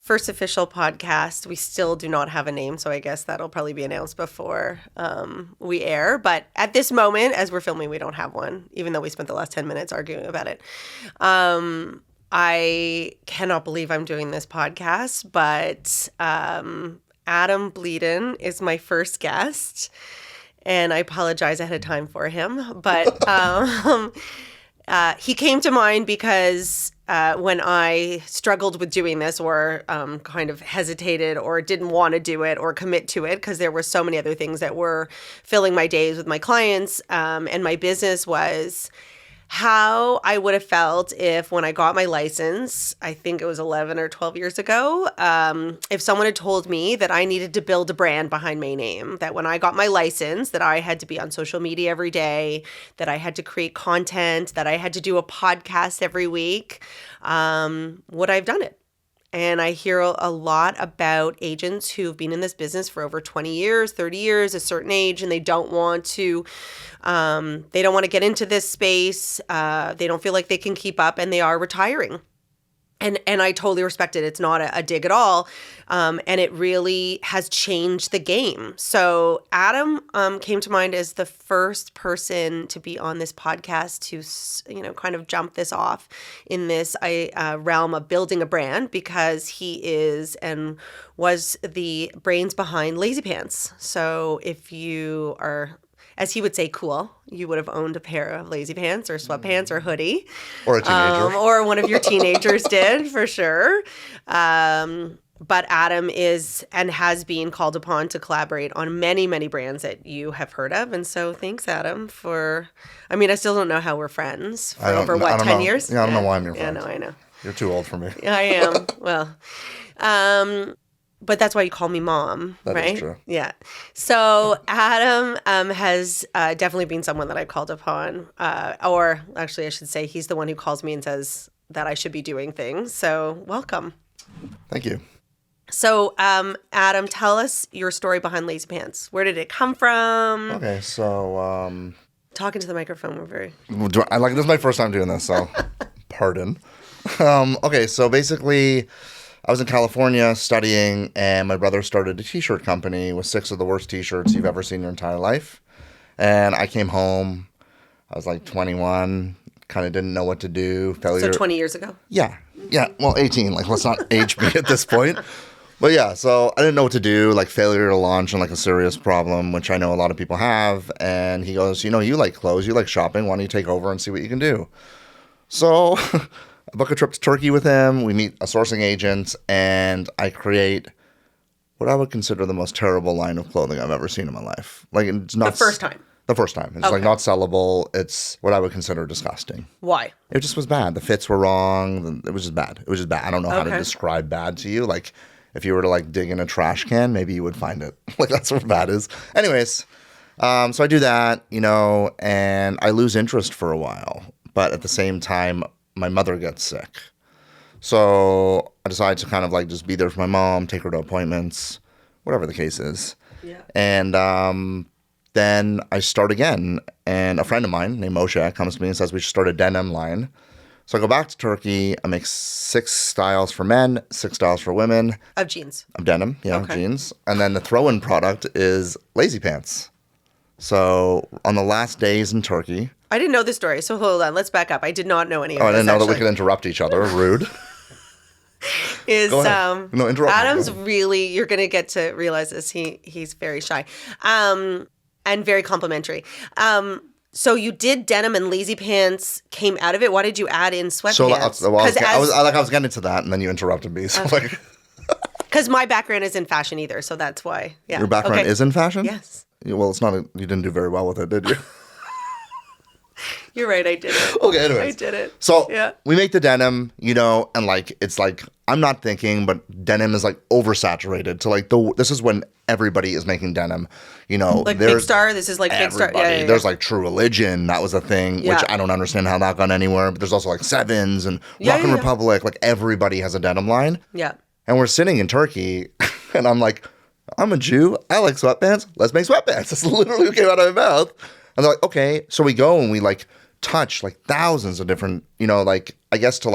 first official podcast. We still do not have a name, so I guess that'll probably be announced before we air. But at this moment, as we're filming, we don't have one, even though we spent the last 10 minutes arguing about it. I cannot believe I'm doing this podcast, but Adam Bledin is my first guest, and I apologize ahead of time for him. But he came to mind because when I struggled with doing this or kind of hesitated or didn't want to do it or commit to it because there were so many other things that were filling my days with my clients and my business, was how I would have felt if when I got my license, I think it was 11 or 12 years ago, if someone had told me that I needed to build a brand behind my name, that when I got my license, that I had to be on social media every day, that I had to create content, that I had to do a podcast every week, would I have done it? And I hear a lot about agents who've been in this business for over 20 years, 30 years, a certain age, and they don't want to get into this space. They don't feel like they can keep up, and they are retiring. And I totally respect it. It's not a dig at all. And it really has changed the game. So Adam came to mind as the first person to be on this podcast to, kind of jump this off in this realm of building a brand, because he is and was the brains behind Lazy Pants. So if you are, as he would say, cool, you would have owned a pair of Lazy Pants or sweatpants or hoodie. Or a teenager. Or one of your teenagers did, for sure. But Adam is and has been called upon to collaborate on many, many brands that you have heard of. And so thanks, Adam, I still don't know how we're friends for over, 10 years? Yeah, I don't know why I'm your friend. Yeah, no, I know. You're too old for me. I am. Well, but that's why you call me mom, right? That is true. Yeah. So Adam has definitely been someone that I've called upon. Or actually, I should say he's the one who calls me and says that I should be doing things. So welcome. Thank you. So Adam, tell us your story behind Lazy Pants. Where did it come from? Okay, so... Talking to the microphone, we're very... This is my first time doing this, so pardon. Okay, so basically... I was in California studying, and my brother started a t-shirt company with 6 of the worst t-shirts you've ever seen in your entire life. And I came home. I was like 21, kind of didn't know what to do. So 20 years ago? Yeah. Well, 18. Let's not age me at this point. But yeah, so I didn't know what to do, failure to launch and a serious problem, which I know a lot of people have. And he goes, you like clothes, you like shopping. Why don't you take over and see what you can do? So... I book a trip to Turkey with him. We meet a sourcing agent, and I create what I would consider the most terrible line of clothing I've ever seen in my life. It's not the first time. The first time. It's okay. Not sellable. It's what I would consider disgusting. Why? It just was bad. The fits were wrong. It was just bad. I don't know how to describe bad to you. If you were to dig in a trash can, maybe you would find it. That's what bad is. Anyways, so I do that, and I lose interest for a while. But at the same time, my mother gets sick. So I decided to kind of just be there for my mom, take her to appointments, whatever the case is. Yeah. And then I start again. And a friend of mine named Moshe comes to me and says we should start a denim line. So I go back to Turkey. I make 6 styles for men, 6 styles for women. Of jeans? Of denim, jeans. And then the throw-in product is Lazy Pants. So on the last days in Turkey... I didn't know this story, so hold on. Let's back up. I did not know any of this. I didn't know that we could interrupt each other. Rude. Go ahead. No, interrupt Adam's really, you're going to get to realize this. He's very shy and very complimentary. So you did denim and Lazy Pants came out of it. Why did you add in sweatpants? I was getting to that, and then you interrupted me. So because my background is in fashion either, so that's why. Yeah. Your background is in fashion? Yes. Well, it's not. You didn't do very well with it, did you? You're right, I did it. Okay, anyways. I did it. So we make the denim, and it's I'm not thinking, but denim is oversaturated. So this is when everybody is making denim. Big Star. This is Big Star. Yeah. There's True Religion. That was a thing, which I don't understand how that got anywhere. But there's also Sevens and Rock and Republic. Everybody has a denim line. Yeah. And we're sitting in Turkey, and I'm like, I'm a Jew. I like sweatpants. Let's make sweatpants. That's literally what came out of my mouth. And they're like, okay. So we go and we touch thousands of different, I guess to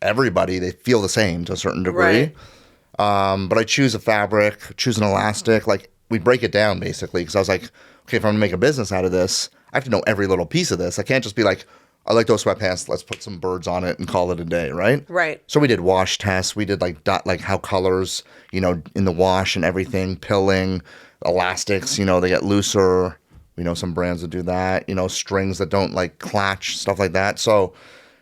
everybody. They feel the same to a certain degree. Right. But I choose a fabric, choose an elastic. Like, we break it down, basically, because I was like, okay, if I'm going to make a business out of this, I have to know every little piece of this. I can't just be like, I like those sweatpants, let's put some birds on it and call it a day, right? Right. So we did wash tests. We did like how colors, in the wash and everything, pilling, elastics, they get looser. We know some brands that do that, strings that don't like clatch, stuff like that. So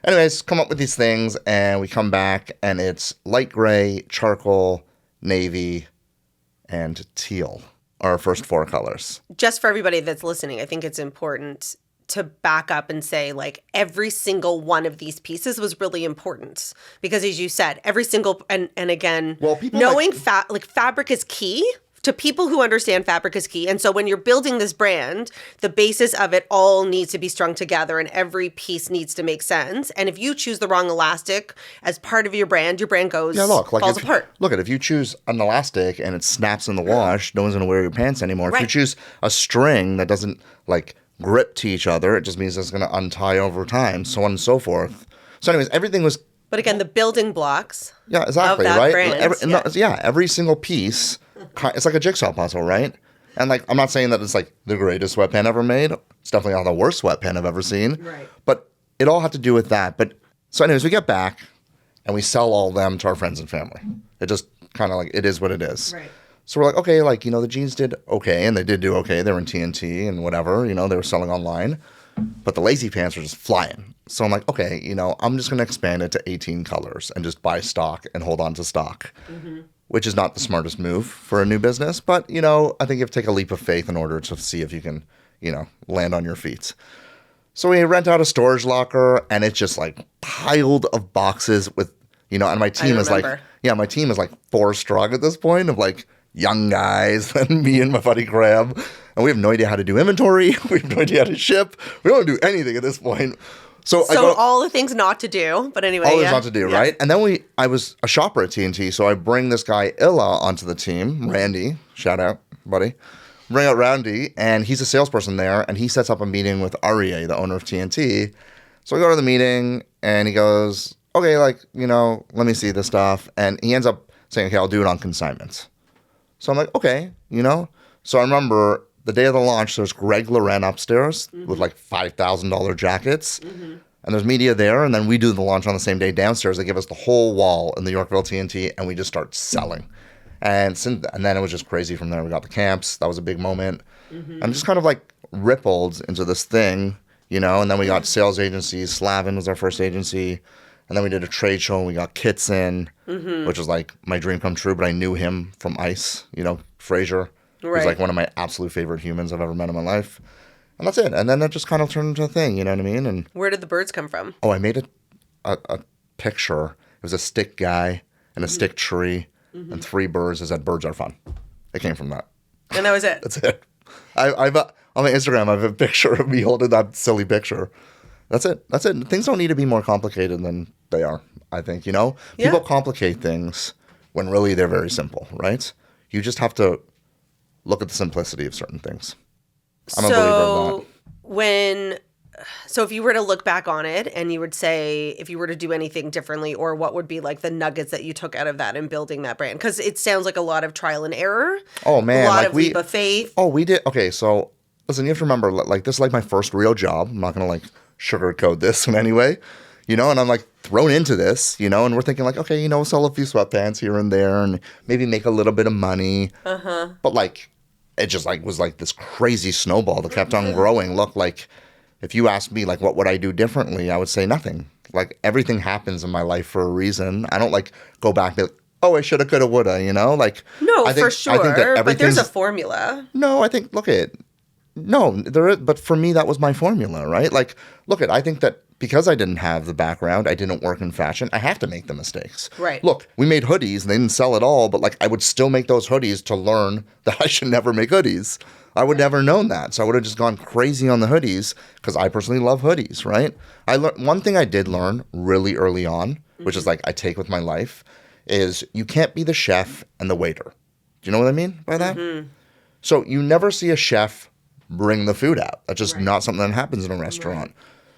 anyways, come up with these things and we come back and it's light gray, charcoal, navy, and teal are our first 4 colors. Just for everybody that's listening, I think it's important to back up and say, like, every single one of these pieces was really important because, as you said, every single and again, knowing fabric is key. To people who understand, fabric is key. And so when you're building this brand, the basis of it all needs to be strung together and every piece needs to make sense. And if you choose the wrong elastic as part of your brand falls apart. Look, if you choose an elastic and it snaps in the wash, no one's going to wear your pants anymore. Right. If you choose a string that doesn't like grip to each other, it just means it's going to untie over time, so on and so forth. So anyways, everything was... But again, the building blocks of that right? Brand, every single piece... It's like a jigsaw puzzle, right? And like, I'm not saying that it's like the greatest sweatpant ever made. It's definitely not the worst sweatpant I've ever seen. Right. But it all had to do with that. But so anyways, we get back and we sell all of them to our friends and family. It just kind of like, it is what it is. Right. So we're like, okay, like, the jeans did okay. And they did do okay. They were in TNT and whatever, they were selling online. But the lazy pants were just flying. So I'm like, okay, I'm just going to expand it to 18 colors and just buy stock and hold on to stock. Mm-hmm. Which is not the smartest move for a new business. But, I think you have to take a leap of faith in order to see if you can, land on your feet. So we rent out a storage locker and it's just like piled of boxes with, and my team is like, my team is like 4 strong at this point of like young guys and me and my buddy Graham. And we have no idea how to do inventory. We have no idea how to ship. We don't do anything at this point. So all the things not to do, but anyway, all the things not to do, right? And then I was a shopper at TNT, so I bring this guy Illa onto the team, Randy, shout out, buddy. Bring out Randy, and he's a salesperson there, and he sets up a meeting with Aryeh, the owner of TNT. So I go to the meeting, and he goes, okay, like, let me see this stuff, and he ends up saying, okay, I'll do it on consignment. So I'm like, okay, So I remember the day of the launch, there's Greg Loren upstairs with like $5,000 jackets. Mm-hmm. And there's media there. And then we do the launch on the same day downstairs. They give us the whole wall in the Yorkville TNT and we just start selling. And then it was just crazy from there. We got the camps. That was a big moment. Mm-hmm. And just kind of like rippled into this thing, And then we got sales agencies. Slavin was our first agency. And then we did a trade show and we got Kits in, which was like my dream come true. But I knew him from ICE, Fraser. Right. He's like one of my absolute favorite humans I've ever met in my life. And that's it. And then it just kind of turned into a thing, you know what I mean? And where did the birds come from? Oh, I made a picture. It was a stick guy and a stick tree and 3 birds that said, birds are fun. It came from that. And that was it? That's it. I've on my Instagram, I have a picture of me holding that silly picture. That's it. Things don't need to be more complicated than they are, I think, Yeah. People complicate things when really they're very simple, right? You just have to look at the simplicity of certain things. I'm a believer of that. So if you were to look back on it and you would say if you were to do anything differently, or what would be like the nuggets that you took out of that in building that brand? Because it sounds like a lot of trial and error. Oh, man. A lot of leap of faith. Oh, we did. Okay, so listen, you have to remember, like, this is like my first real job. I'm not going to like sugarcoat this in any way, and I'm like thrown into this, and we're thinking like, okay, we'll sell a few sweatpants here and there and maybe make a little bit of money. Uh-huh. But like, it just like was like this crazy snowball that kept on growing. Look, like if you asked me like what would I do differently, I would say nothing. Like everything happens in my life for a reason. I don't like go back and be like, oh, I shoulda, coulda, woulda, like. No, for sure. I think that but there's a formula. No, I think there is, but for me that was my formula, right? Like, I think that because I didn't have the background, I didn't work in fashion, I have to make the mistakes. Right. Look, we made hoodies and they didn't sell at all, but like I would still make those hoodies to learn that I should never make hoodies. I would never known that. So I would have just gone crazy on the hoodies because I personally love hoodies, right? One thing I did learn really early on, which is like I take with my life, is you can't be the chef and the waiter. Do you know what I mean by that? Mm-hmm. So you never see a chef bring the food out. That's just not something that happens in a restaurant. Right.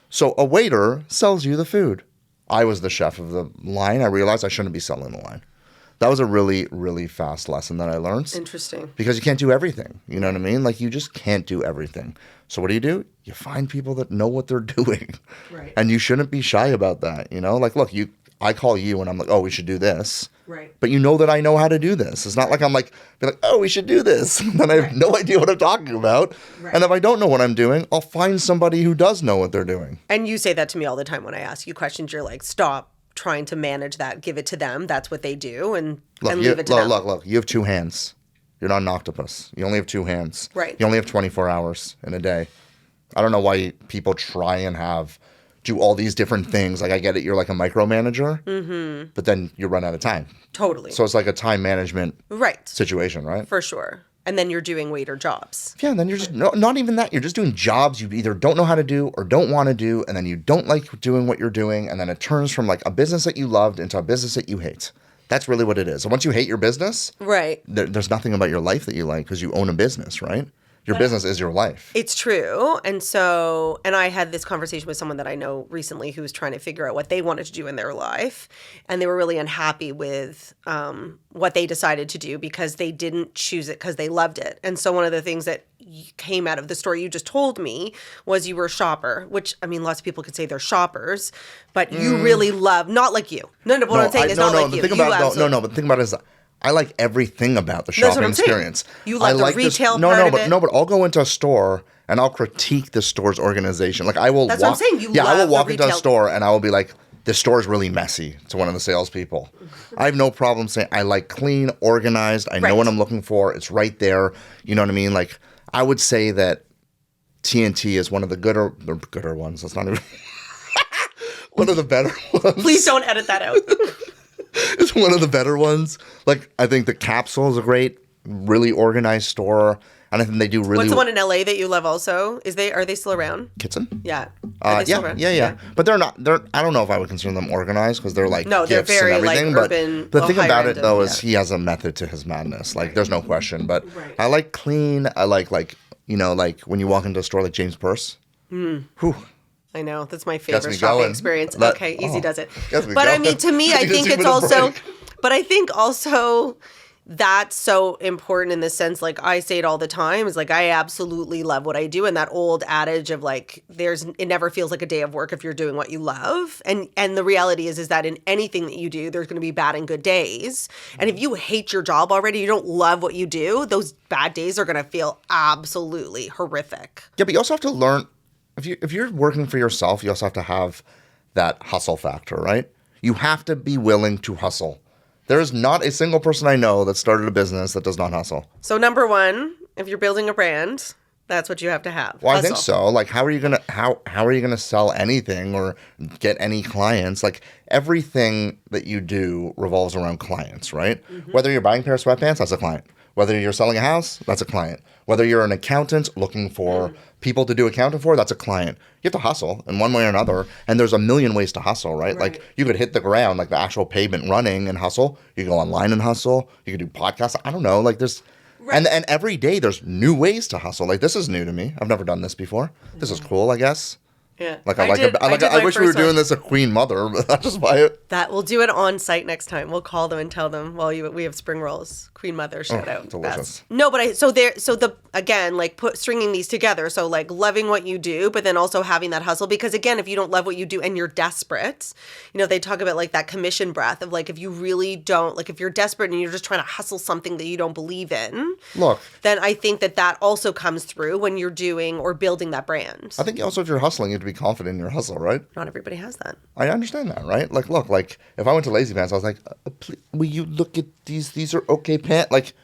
So a waiter sells you the food. I was the chef of the line, I realized I shouldn't be selling the line. That was a really, really fast lesson that I learned. Interesting. Because you can't do everything. You know what I mean? Like, you just can't do everything. So what do? You find people that know what they're doing. Right. And you shouldn't be shy about that, you know? Like, look, I call you and I'm like, oh, we should do this. Right. But you know that I know how to do this. It's not like I'm like, be like, oh, we should do this. And then I have no idea what I'm talking about. Right. And if I don't know what I'm doing, I'll find somebody who does know what they're doing. And you say that to me all the time when I ask you questions. You're like, stop trying to manage that. Give it to them. That's what they do. And leave it to them. Look, you have 2 hands. You're not an octopus. You only have 2 hands. Right. You only have 24 hours in a day. I don't know why people try and do all these different things. Like, I get it, you're like a micromanager, but then you run out of time. Totally. So it's like a time management situation, right? For sure. And then you're doing waiter jobs. Yeah, and then you're just, not even that. You're just doing jobs you either don't know how to do or don't want to do, and then you don't like doing what you're doing, and then it turns from like a business that you loved into a business that you hate. That's really what it is. And once you hate your business, right, there's nothing about your life that you like because you own a business, right? Your business is your life. It's true. And I had this conversation with someone that I know recently who was trying to figure out what they wanted to do in their life. And they were really unhappy with what they decided to do because they didn't choose it because they loved it. And so one of the things that came out of the story you just told me was you were a shopper, which, I mean, lots of people could say they're shoppers, but you really love, not like you. But what I'm saying is not like you. But the thing about it is I like everything about the shopping experience. You like the retail part of it? But I'll go into a store and I'll critique the store's organization. Like, I will That's what I'm saying. I will walk into a store and I will be like, this store is really messy to one of the salespeople. I have no problem saying I like clean, organized. I know what I'm looking for. It's right there. You know what I mean? Like, I would say that TNT is one of the gooder ones. That's not even one of the better ones. Please don't edit that out. It's one of the better ones. Like, I think the Capsule is a great, really organized store. And I think they do really... What's the one in LA that you love also? Are they still around? Kitson? Yeah. Yeah. But they're not... I don't know if I would consider them organized because they're like they're very and everything. like urban. But the thing about it though is he has a method to his madness. Like, there's no question. But I like clean. I like when you walk into a store like James Purse. Whew. I know. That's my favorite shopping experience. Easy does it. But I mean, to me, I think it's also... But I think also... That's so important in the sense, like I say it all the time, is like I absolutely love what I do. And that old adage of like, it never feels like a day of work if you're doing what you love. And the reality is that in anything that you do, there's going to be bad and good days. And if you hate your job already, you don't love what you do, those bad days are going to feel absolutely horrific. Yeah, but you also have to learn, if you're working for yourself, you also have to have that hustle factor, right? You have to be willing to hustle. There is not a single person I know that started a business that does not hustle. So number one, if you're building a brand, that's what you have to have. Well, hustle. I think so. Like, how are you gonna sell anything or get any clients? Like, everything that you do revolves around clients, right? Mm-hmm. Whether you're buying a pair of sweatpants, that's a client. Whether you're selling a house, that's a client. Whether you're an accountant looking for people to do accounting for, that's a client. You have to hustle in one way or another. And there's a million ways to hustle, right? Like, you could hit the ground, like the actual pavement running and hustle. You can go online and hustle. You could do podcasts. I don't know. Like, there's... Right. And every day there's new ways to hustle. Like, this is new to me. I've never done this before. This is cool, I guess. Yeah. I wish we were doing this a Queen Mother, but I'll just buy it. We'll do it on site next time. We'll call them and tell them, we have spring rolls. Queen Mother, shout out. Delicious. Stringing these together. So like loving what you do, but then also having that hustle. Because again, if you don't love what you do and you're desperate, they talk about like that commission breath of like, if you really don't, like if you're desperate and you're just trying to hustle something that you don't believe in, then I think that also comes through when you're doing or building that brand. I think also if you're hustling, you have to be confident in your hustle, right? Not everybody has that. I understand that, right? Like, look, like if I went to Lazy Pants, I was like, please, will you look at these? These are okay pants. Like,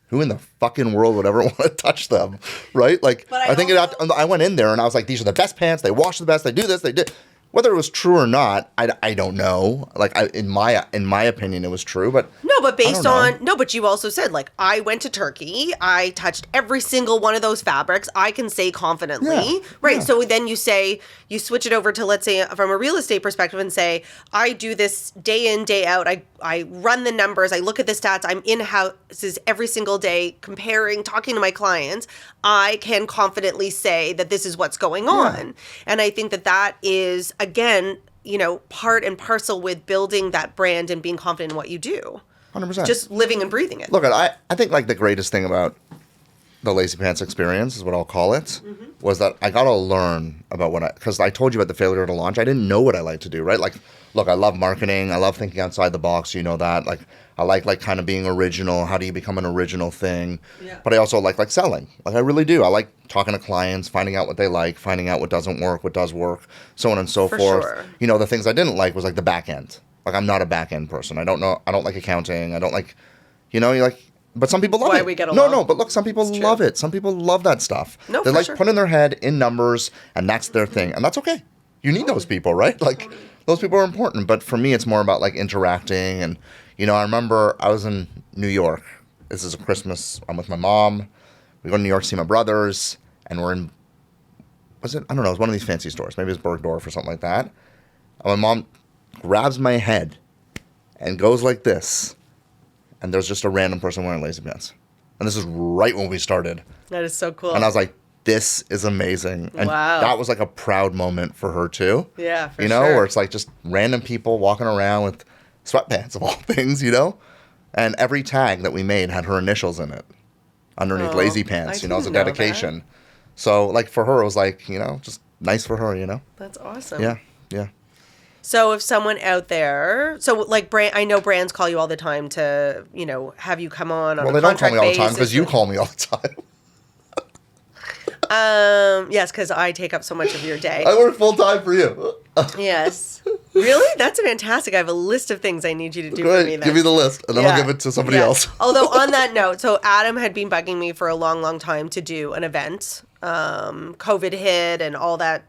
who in the fucking world would ever want to touch them, right? Like, I went in there and I was like, these are the best pants. They wash the best. They do this. They did. Whether it was true or not, I don't know. Like, in my opinion, it was true, but but you also said like I went to Turkey, I touched every single one of those fabrics. I can say confidently, right? Yeah. So then you switch it over to, let's say, from a real estate perspective, and say I do this day in, day out. I run the numbers. I look at the stats. I'm in houses every single day, comparing, talking to my clients. I can confidently say that this is what's going on, and I think that is, again, part and parcel with building that brand and being confident in what you do. 100%. Just living and breathing it. Look, I think like the greatest thing about the Lazy Pants experience is what I'll call it, was that I got to learn about because I told you about the failure to launch. I didn't know what I like to do, right? Like, look, I love marketing. I love thinking outside the box. You know that. Like, I like kind of being original. How do you become an original thing? Yeah. But I also like selling. Like, I really do. I like talking to clients, finding out what they like, finding out what doesn't work, what does work, so on and so forth. Sure. The things I didn't like was like the back end. Like, I'm not a back end person. I don't like accounting. I don't like, but some people love it. Why we get along. No, but look, some people love it. Some people love that stuff. No, they for like sure. putting their head in numbers, and that's their thing. And that's okay. You need those people, right? Like, those people are important. But for me, it's more about like interacting. And, I remember I was in New York. This is a Christmas. I'm with my mom. We go to New York to see my brothers. And we're in, I don't know, it was one of these fancy stores. Maybe it was Bergdorf or something like that. And my mom grabs my head and goes like this. And there's just a random person wearing lazy pants. And this is right when we started. That is so cool. And I was like, this is amazing. And that was like a proud moment for her too. Yeah, for sure. Where it's like just random people walking around with sweatpants of all things, And every tag that we made had her initials in it. Underneath lazy pants, as a dedication. That. So like for her, it was like, just nice for her, That's awesome. Yeah. So if someone out there, I know brands call you all the time to, have you come on a contract basis. Well, they don't call me all the time because you call me all the time. Yes, because I take up so much of your day. I work full time for you. Yes. Really? That's fantastic. I have a list of things I need you to do for me. Give me the list, and then I'll give it to somebody else. Although on that note, so Adam had been bugging me for a long, long time to do an event. COVID hit and all that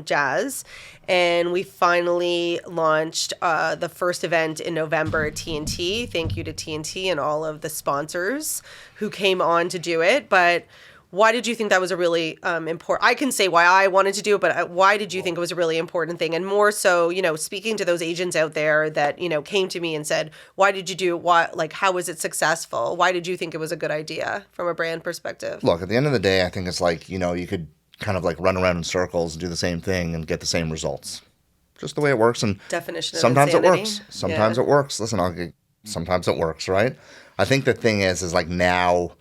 jazz. And we finally launched the first event in November at TNT. Thank you to TNT and all of the sponsors who came on to do it. But why did you think that was a really important? I can say why I wanted to do it, but why did you think it was a really important thing? And more so, speaking to those agents out there that, came to me and said, why did you do it? Why, how was it successful? Why did you think it was a good idea from a brand perspective? Look, at the end of the day, I think it's like, you could kind of like run around in circles and do the same thing and get the same results. Just the way it works. And definition of sometimes insanity. it works. Sometimes it works. Listen, sometimes it works, right? I think the thing is like now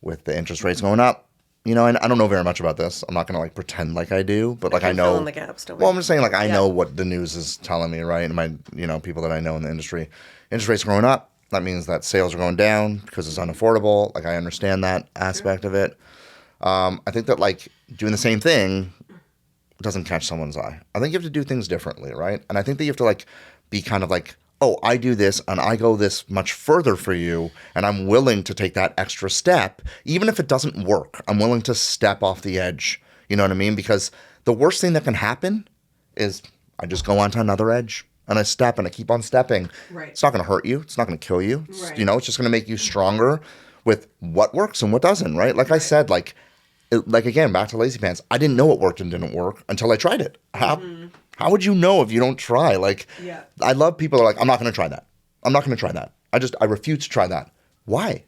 with the interest rates going up, and I don't know very much about this. I'm not going to like pretend like I do, but like I know. Fill in the gaps, don't well, I'm just saying like I know what the news is telling me, right? And my, people that I know in the industry, interest rates are going up. That means that sales are going down because it's unaffordable. Like I understand that aspect of it. I think that like doing the same thing doesn't catch someone's eye. I think you have to do things differently, right? And I think that you have to like be kind of like, oh, I do this and I go this much further for you and I'm willing to take that extra step. Even if it doesn't work, I'm willing to step off the edge. You know what I mean? Because the worst thing that can happen is I just go onto another edge and I step and I keep on stepping. Right. It's not going to hurt you. It's not going to kill you. Right. It's just going to make you stronger with what works and what doesn't, right? Like I said, like again, back to Lazy Pants, I didn't know what worked and didn't work until I tried it. How would you know if you don't try? Like, I love people that are like, I'm not going to try that. I'm not going to try that. I refuse to try that. Why?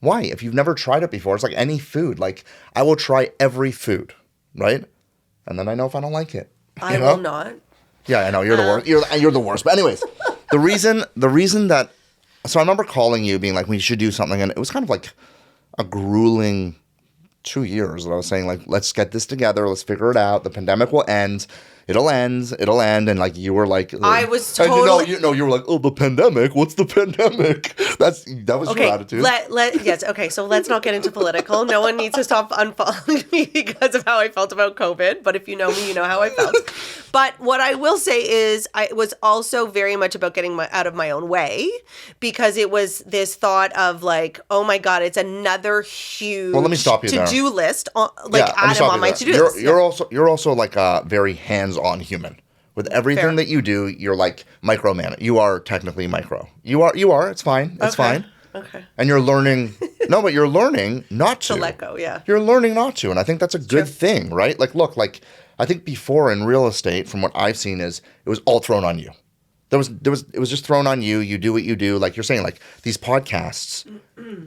If you've never tried it before, it's like any food. Like, I will try every food, right? And then I know if I don't like it. I will not. Yeah, I know. You're the worst. You're the worst. But anyways, the reason that, so I remember calling you being like, we should do something. And it was kind of like a grueling 2 years that I was saying like, let's get this together. Let's figure it out. The pandemic will end. It'll end. And like, you were like, I was totally. You were like, oh, the pandemic. What's the pandemic? That was your attitude. Yes. Okay. So let's not get into political. No one needs to stop unfollowing me because of how I felt about COVID. But if you know me, you know how I felt. But what I will say is I was also very much about getting out of my own way because it was this thought of like, oh my God, it's another huge let me stop you to-do list. Adam on my to-do list. You're also like a very hands-on human. With everything that you do, you're like micromanaging. You are technically micro. You are. It's fine. It's fine. Okay. And you're learning. No, but you're learning not to. To let go, yeah. You're learning not to, and I think that's a good thing, right? Like, look, like I think before in real estate, from what I've seen, is it was all thrown on you. It was just thrown on you. You do what you do. Like you're saying, like these podcasts,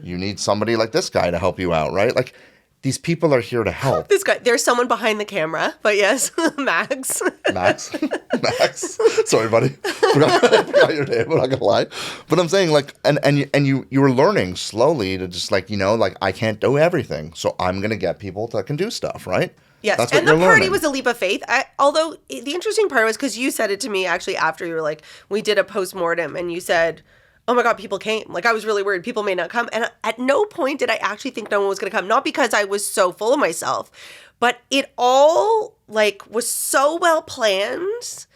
you need somebody like this guy to help you out, right? Like these people are here to help. This guy, there's someone behind the camera, but yes, Max. Max? Max? Sorry, buddy. Forgot your name, I'm not gonna lie. But I'm saying, like, and you were learning slowly to just, like, like, I can't do everything, so I'm gonna get people that can do stuff, right? Yes, That's what and the you're party learning. was a leap of faith. Although the interesting part was because you said it to me actually after you were like, we did a postmortem, and you said, oh my God, people came. Like, I was really worried people may not come. And at no point did I actually think no one was going to come. Not because I was so full of myself, but it all, like, was so well planned.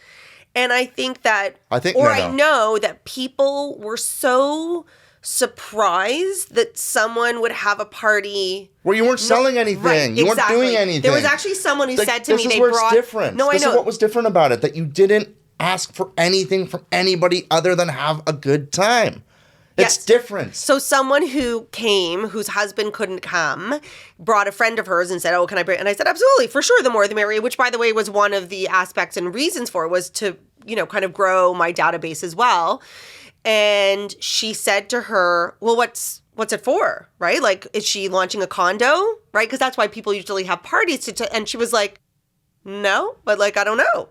And I think that, I know that people were so surprised that someone would have a party where you weren't selling anything. Right, you weren't doing anything. There was actually someone who said to me, they brought... This is different. No, this I know. Is what was different about it, that you didn't ask for anything from anybody other than have a good time. It's different. So someone who came, whose husband couldn't come, brought a friend of hers and said, oh, can I bring? And I said, absolutely, for sure, the more the merrier, which, by the way, was one of the aspects and reasons for it, was to, kind of grow my database as well. And she said to her, well, what's it for, right? Like, is she launching a condo, right? Because that's why people usually have parties. And she was like, no, but, like, I don't know.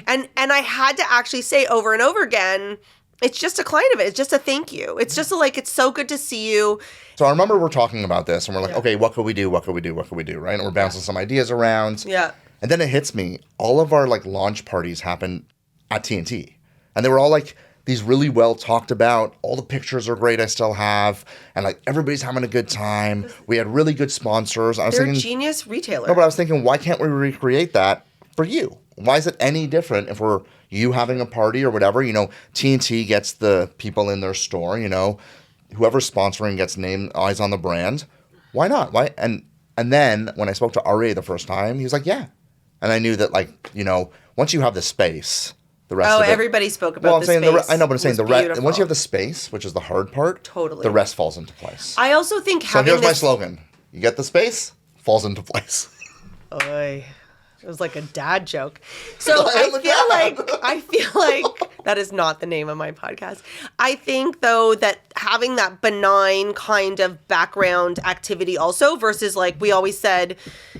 And I had to actually say over and over again, it's just a client of it. It's just a thank you. It's just it's so good to see you. So I remember we're talking about this and we're like, okay, what could we do? What could we do? What could we do? Right? And we're bouncing some ideas around. Yeah. And then it hits me. All of our, like, launch parties happened at TNT. And they were all, like, these really well talked about. All the pictures are great I still have. And, like, everybody's having a good time. We had really good sponsors. They're a genius retailer. No, but I was thinking, why can't we recreate that for you? Why is it any different if we're you having a party or whatever? TNT gets the people in their store, whoever's sponsoring gets name eyes on the brand. Why not? Why? And then when I spoke to RA the first time, he was like, yeah. And I knew that, like, once you have the space, the rest of it. Oh, everybody spoke about the space. I know, but I'm saying the rest. Once you have the space, which is the hard part, totally, the rest falls into place. I also think so here's my slogan: you get the space, falls into place. Oy. It was like a dad joke. So I feel like that is not the name of my podcast. I think, though, that having that benign kind of background activity also versus, like, we always said,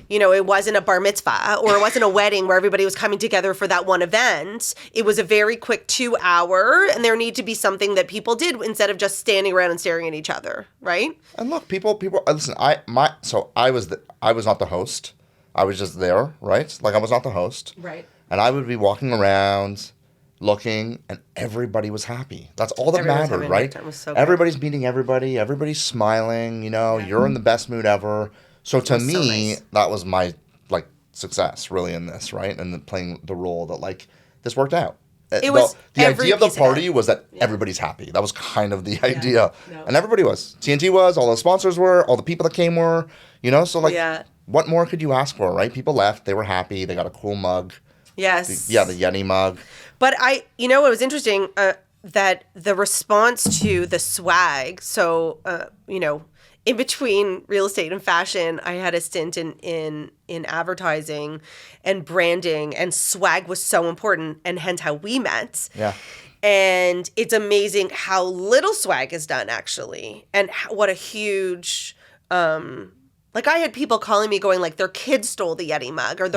it wasn't a bar mitzvah or it wasn't a wedding where everybody was coming together for that one event. It was a very quick 2 hour, and there need to be something that people did instead of just standing around and staring at each other, right? And look, people listen, I was not the host. I was just there, right? Like, I was not the host. Right. And I would be walking around, looking, and everybody was happy. That's all that mattered, right? Everybody's meeting everybody. Everybody's smiling. You're in the best mood ever. So to me, that was my, like, success, really, in this, right? And playing the role that, like, this worked out. It was the idea of the party was that everybody's happy. That was kind of the idea. No. And everybody was. TNT was. All the sponsors were. All the people that came were. So, like... Yeah. What more could you ask for, right? People left. They were happy. They got a cool mug. Yes. The Yeti mug. But what was interesting, that the response to the swag, so, in between real estate and fashion, I had a stint in advertising and branding, and swag was so important, and hence how we met. Yeah. And it's amazing how little swag is done, actually, and what a huge... Like, I had people calling me going, like, their kids stole the Yeti mug or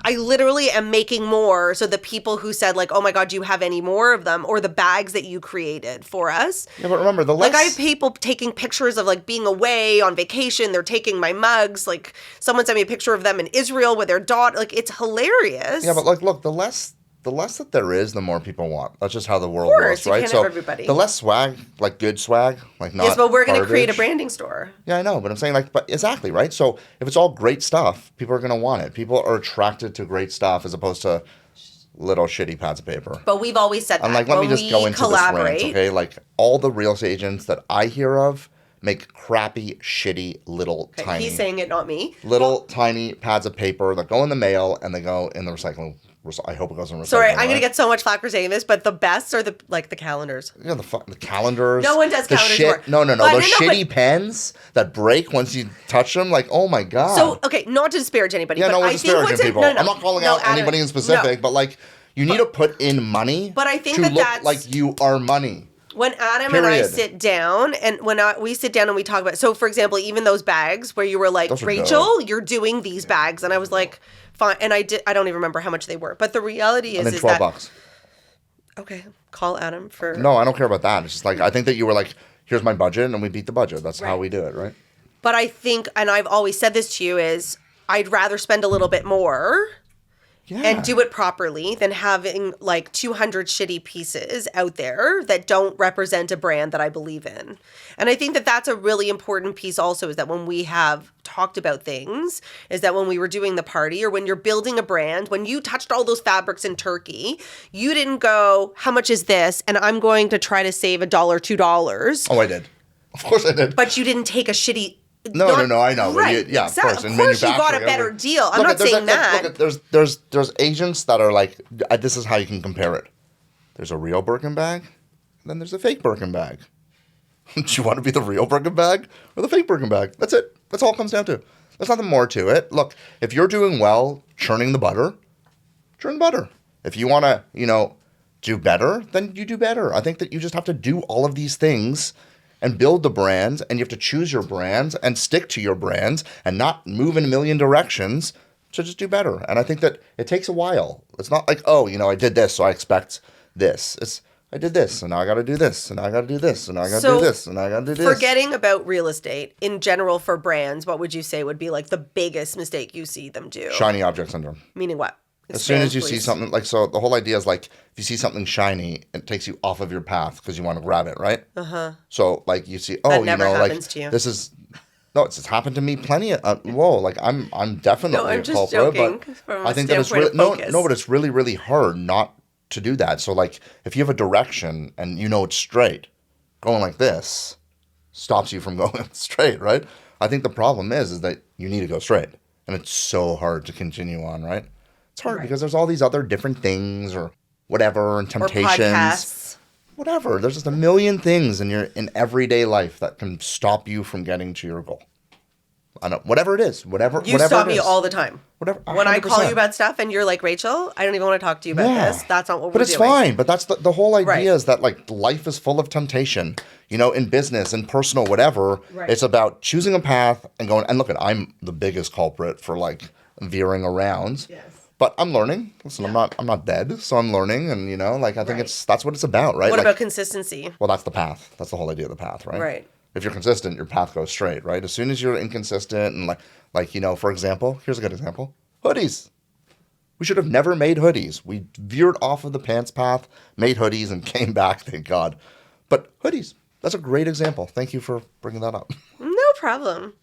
I literally am making more. So the people who said, like, oh my God, do you have any more of them? Or the bags that you created for us. Yeah, but remember, Like, I have people taking pictures of, like, being away on vacation. They're taking my mugs. Like, someone sent me a picture of them in Israel with their daughter. Like, it's hilarious. Yeah, but, like, look, the less that there is, the more people want. That's just how the world works, right? So everybody. The less swag, like good swag, like not. Yes, but we're going to create a garbage. branding store. Yeah, I know, but I'm saying, like, but exactly, right? So if it's all great stuff, people are going to want it. People are attracted to great stuff as opposed to little shitty pads of paper. But we've always said that. I'm like, let me just go into this rant, okay? Like, all the real estate agents that I hear of make crappy, shitty, little, tiny. He's saying it, not me. Little, tiny pads of paper that go in the mail and they go in the recycling. I hope it goes in recycling. Sorry, I'm going to get so much flack for saying this, but the best are the calendars. Yeah, the calendars. No one does calendars more. No. Those shitty pens that break once you touch them, like, oh my God. So, okay, not to disparage anybody. Yeah, but no one's disparaging people. I'm not calling out anybody in specific, but, like, you need to put in money but I think to look that's, like you are money. When Adam and I Period. sit down, and we sit down and we talk about, so for example, even those bags where you were like, Those are Rachel, dope. you're doing these bags, and I was like, fine, and I don't even remember how much they were, but the reality And then is 12 that bucks. okay, call Adam for No, I don't care about that. It's just like, I think that you were like, here's my budget, and we beat the budget. That's how we do it, right? But I think, and I've always said this to you, is I'd rather spend a little bit more and do it properly than having like 200 shitty pieces out there that don't represent a brand that I believe in. And I think that that's a really important piece also, is that when we have talked about things, is that when we were doing the party or when you're building a brand, when you touched all those fabrics in Turkey, you didn't go, how much is this? And I'm going to try to save $1, $2. Oh, I did. Of course I did. But you didn't take a shitty... No, I know. Right, Yeah, exactly. of course. Of course you got a better deal. I'm not saying that. There's agents that are like, this is how you can compare it. There's a real Birkin bag, and then there's a fake Birkin bag. Do you want to be the real Birkin bag or the fake Birkin bag? That's it. That's all it comes down to. There's nothing more to it. Look, if you're doing well churning the butter, churn butter. If you want to, do better, then you do better. I think that you just have to do all of these things and build the brands, and you have to choose your brands and stick to your brands and not move in a million directions to just do better. And I think that it takes a while. It's not like, I did this, so I expect this. It's, I did this, and now I got to do this, and now I got to do this, and now I got to do this, and now I got to do this. Forgetting about real estate, in general for brands, what would you say would be like the biggest mistake you see them do? Shiny object syndrome. Meaning what? As soon as you see something, like, so the whole idea is like, if you see something shiny, it takes you off of your path because you want to grab it, right? Uh-huh. So, like, you see, that never happens to you. This is, no, it's happened to me plenty of, I'm definitely a culprit, joking, but I think that it's really, but it's really, really hard not to do that. So, like, if you have a direction and it's straight, going like this stops you from going straight, right? I think the problem is that you need to go straight, and it's so hard to continue on, right? It's hard because there's all these other different things or whatever and temptations. Or podcasts. Whatever. There's just a million things in everyday life that can stop you from getting to your goal. I don't, whatever it is. Whatever stop it me is. all the time. Whatever. 100%. When I call you about stuff and you're like, Rachel, I don't even want to talk to you about this. That's not what we're doing. But it's fine. But that's the whole idea is that like life is full of temptation. In business, in personal, whatever. Right. It's about choosing a path and going. And look, I'm the biggest culprit for like veering around. Yes. But I'm learning. Listen, I'm not dead, so I'm learning, and I think that's what it's about, right? What about consistency? Well, that's the path. That's the whole idea of the path, right? Right. If you're consistent, your path goes straight, right? As soon as you're inconsistent and like for example, here's a good example: hoodies. We should have never made hoodies. We veered off of the pants path, made hoodies, and came back. Thank God. But hoodies. That's a great example. Thank you for bringing that up. No problem.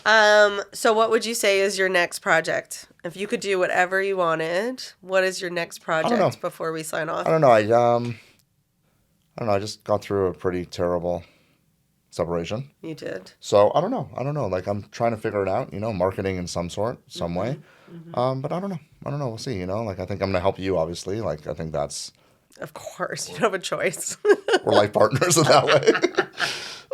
So what would you say is your next project? If you could do whatever you wanted, what is your next project before we sign off? I don't know. I don't know. I just got through a pretty terrible separation. You did. So I don't know. Like, I'm trying to figure it out, marketing in some sort, some way. Mm-hmm. But I don't know. We'll see, Like, I think I'm going to help you, obviously. Like, I think that's... Of course. You don't have a choice. We're life partners in that way.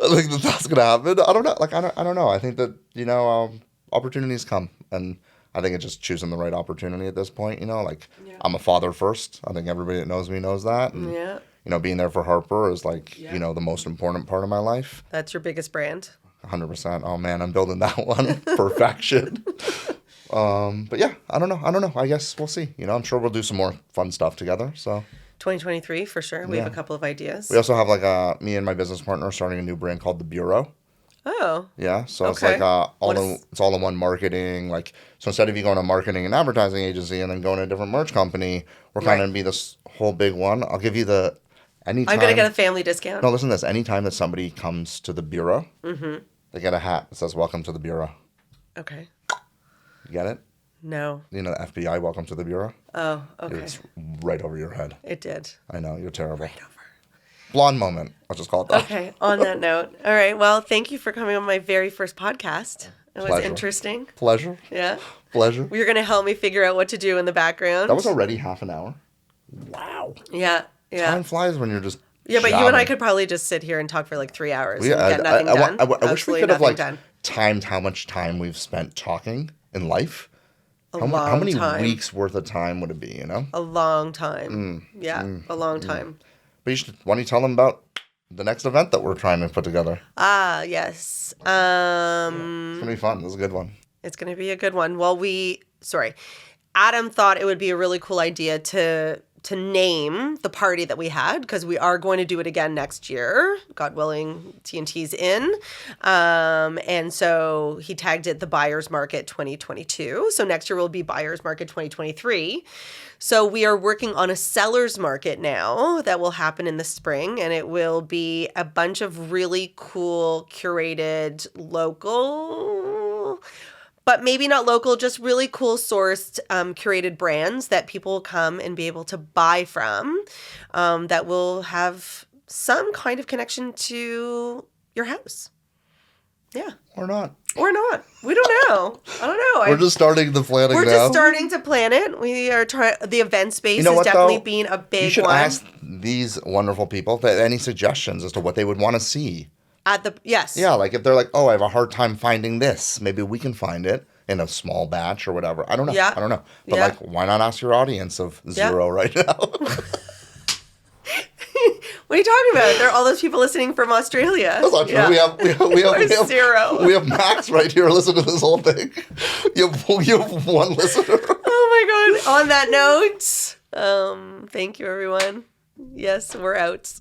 I think that's going to happen. I don't know. Like, I don't know. I think that, opportunities come. And I think it's just choosing the right opportunity at this point, I'm a father first. I think everybody that knows me knows that. And, being there for Harper is like, the most important part of my life. That's your biggest brand. 100%. Oh man, I'm building that one. Perfection. But yeah, I don't know. I guess we'll see. I'm sure we'll do some more fun stuff together. So 2023 for sure. We have a couple of ideas. We also have like me and my business partner starting a new brand called The Bureau. Oh. Yeah. So it's like it's all in one marketing. Like, so instead of you going to a marketing and advertising agency and then going to a different merch company, we're kind of going to be this whole big one. I'll give you anytime. I'm going to get a family discount. No, listen to this. Anytime that somebody comes to the Bureau, they get a hat that says, "Welcome to the Bureau." Okay. You get it? No. The FBI, welcome to the Bureau. Oh, okay. It's right over your head. It did. I know, you're terrible. Right over. Blonde moment. I'll just call it that. Okay, on that note. All right, well, thank you for coming on my very first podcast. It was interesting. Pleasure. Yeah. Pleasure. You're going to help me figure out what to do in the background. That was already half an hour. Wow. Yeah. Time flies when you're just Yeah, but you and I could probably just sit here and talk for like 3 hours and get nothing done. I wish we could have timed how much time we've spent talking in life. How many weeks worth of time would it be, A long time. A long time. But why don't you tell them about the next event that we're trying to put together. Ah, yes. It's going to be fun. This is a good one. It's going to be a good one. Well, Adam thought it would be a really cool idea to name the party that we had, because we are going to do it again next year. God willing, TNT's in. And so he tagged it the Buyers Market 2022. So next year will be Buyers Market 2023. So we are working on a sellers market now that will happen in the spring, and it will be a bunch of really cool, curated, local, but maybe not local, just really cool sourced, curated brands that people will come and be able to buy from, that will have some kind of connection to your house. Yeah. Or not. Or not. We don't know. I don't know. We're just starting the planning now. We're just starting to plan it. We are trying. The event space is definitely being a big one. You should ask these wonderful people any suggestions as to what they would want to see. Yes. Yeah, like if they're like, oh, I have a hard time finding this, maybe we can find it in a small batch or whatever. I don't know. Yeah. I don't know. But like, why not ask your audience of 0 right now? What are you talking about? There are all those people listening from Australia. That's not true. Yeah. We have 0. We have Max right here listening to this whole thing. You have one listener. Oh my God. On that note, thank you, everyone. Yes, we're out.